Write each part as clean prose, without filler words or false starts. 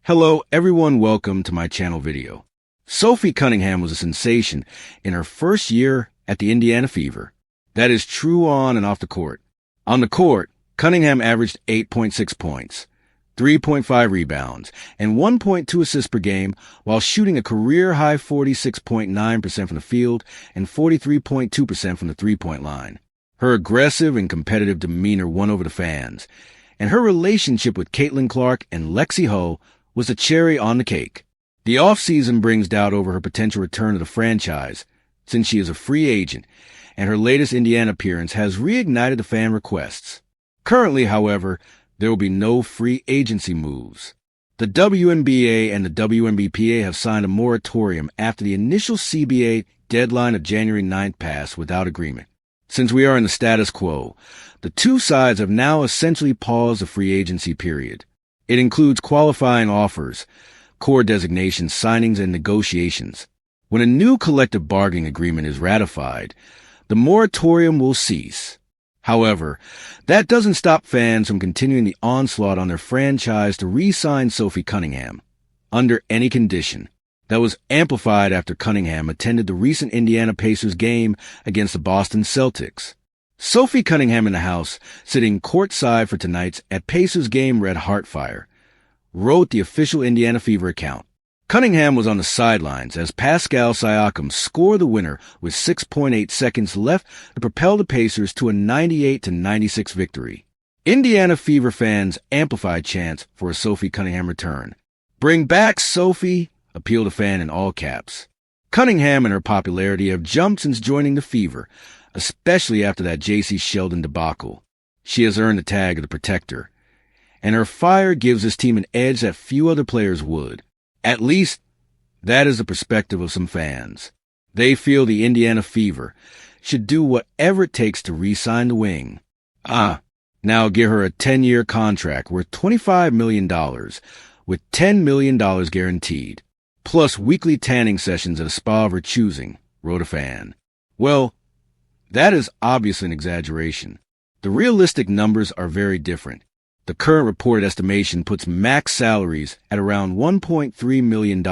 Hello everyone, welcome to my channel video. Sophie Cunningham was a sensation in her first year at the Indiana Fever. That is true on and off the court. On the court, Cunningham averaged 8.6 points, 3.5 rebounds, and 1.2 assists per game while shooting a career-high 46.9% from the field and 43.2% from the three-point line. Her aggressive and competitive demeanor won over the fans, and her relationship with Caitlin Clark and Lexi Ho was the cherry on the cake. The offseason brings doubt over her potential return to the franchise, since she is a free agent, and her latest Indiana appearance has reignited the fan requests. Currently, however, there will be no free agency moves. The WNBA and the WNBPA have signed a moratorium after the initial CBA deadline of January 9th passed without agreement. Since we are in the status quo, the two sides have now essentially paused the free agency period. It includes qualifying offers, core designations, signings, and negotiations. When a new collective bargaining agreement is ratified, the moratorium will cease. However, that doesn't stop fans from continuing the onslaught on their franchise to re-sign Sophie Cunningham, under any condition. That was amplified after Cunningham attended the recent Indiana Pacers game against the Boston Celtics. Sophie Cunningham in the house, sitting courtside for tonight's at Pacers game Red Heartfire, wrote the official Indiana Fever account. Cunningham was on the sidelines as Pascal Siakam scored the winner with 6.8 seconds left to propel the Pacers to a 98-96 victory. Indiana Fever fans amplified chants for a Sophie Cunningham return. "Bring back Sophie," appealed a fan in all caps. Cunningham and her popularity have jumped since joining the Fever, especially after that J.C. Sheldon debacle. She has earned the tag of the Protector, and her fire gives this team an edge that few other players would. At least, that is the perspective of some fans. They feel the Indiana Fever should do whatever it takes to re-sign the wing. Now give her a 10-year contract worth $25 million, with $10 million guaranteed, plus weekly tanning sessions at a spa of her choosing, wrote a fan. Well, that is obviously an exaggeration. The realistic numbers are very different. The current reported estimation puts max salaries at around $1.3 million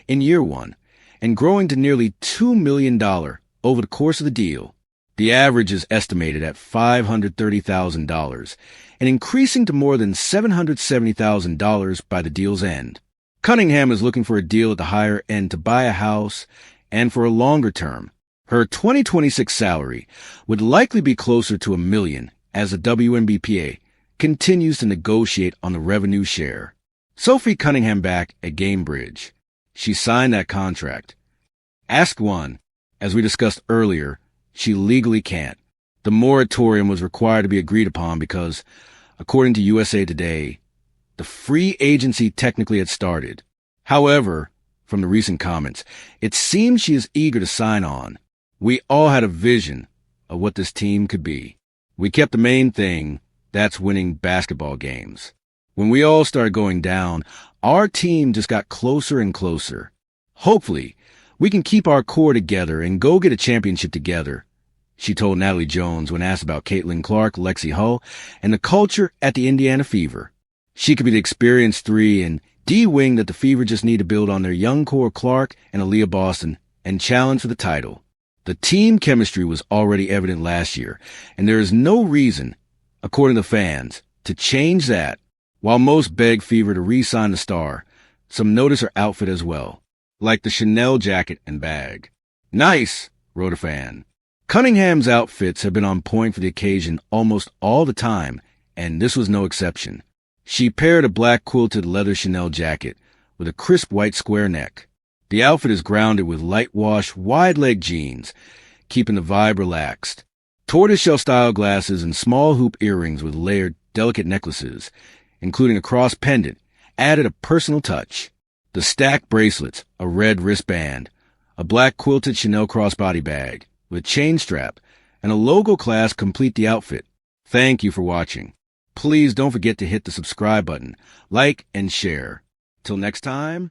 in year one and growing to nearly $2 million over the course of the deal. The average is estimated at $530,000 and increasing to more than $770,000 by the deal's end. Cunningham is looking for a deal at the higher end to buy a house and for a longer term. Her 2026 salary would likely be closer to $1 million as the WNBPA continues to negotiate on the revenue share. Sophie Cunningham back at Gamebridge. She signed that contract. Ask one. As we discussed earlier, she legally can't. The moratorium was required to be agreed upon because, according to USA Today, the free agency technically had started. However, from the recent comments, it seems she is eager to sign on. We all had a vision of what this team could be. We kept the main thing, that's winning basketball games. When we all started going down, our team just got closer and closer. Hopefully, we can keep our core together and go get a championship together, she told Natalie Jones when asked about Caitlin Clark, Lexi Ho, and the culture at the Indiana Fever. She could be the experienced 3 and D wing that the Fever just need to build on their young core Clark and Aaliyah Boston and challenge for the title. The team chemistry was already evident last year, and there is no reason, according to fans, to change that. While most beg Fever to re-sign the star, some notice her outfit as well, like the Chanel jacket and bag. "Nice," wrote a fan. Cunningham's outfits have been on point for the occasion almost all the time, and this was no exception. She paired a black quilted leather Chanel jacket with a crisp white square neck. The outfit is grounded with light-wash, wide-leg jeans, keeping the vibe relaxed. Tortoiseshell-style glasses and small hoop earrings with layered, delicate necklaces, including a cross pendant, added a personal touch. The stacked bracelets, a red wristband, a black quilted Chanel crossbody bag with chain strap, and a logo clasp complete the outfit. Thank you for watching. Please don't forget to hit the subscribe button, like, and share. Till next time.